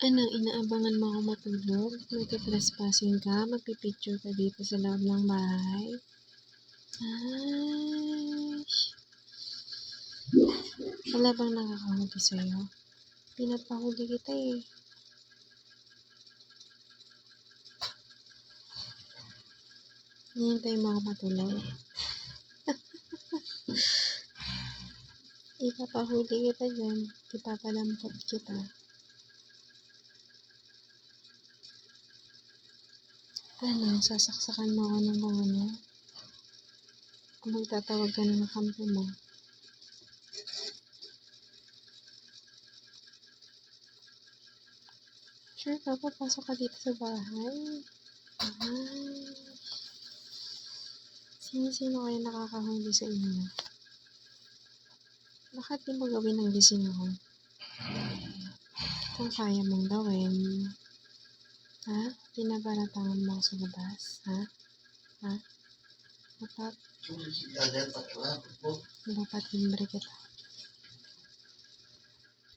Anong inaabangan mo ako matulog? Magte-trespassing ka? Magpipicture ka dito sa loob ng bahay? Ay, wala bang nakakahuli sa'yo? Pinapahuli kita eh. Hihintay mo ako matulog? Ipapahuli kita dyan. Ipapalampot kita. Ano, sasaksakan mo ako ng mga ano? Kung magtatawag ka na ng kampo mo. Sure ka, papasok ka dito sa bahay? Ay. Sino-sino kayo nakakahuli sa inyo? Bakit di mo gawin ang gising ako? Kung kaya mong gawin. Ha? Pinabaratangan mo ako sa labas? Ha? Ha? Dapat timbre kita.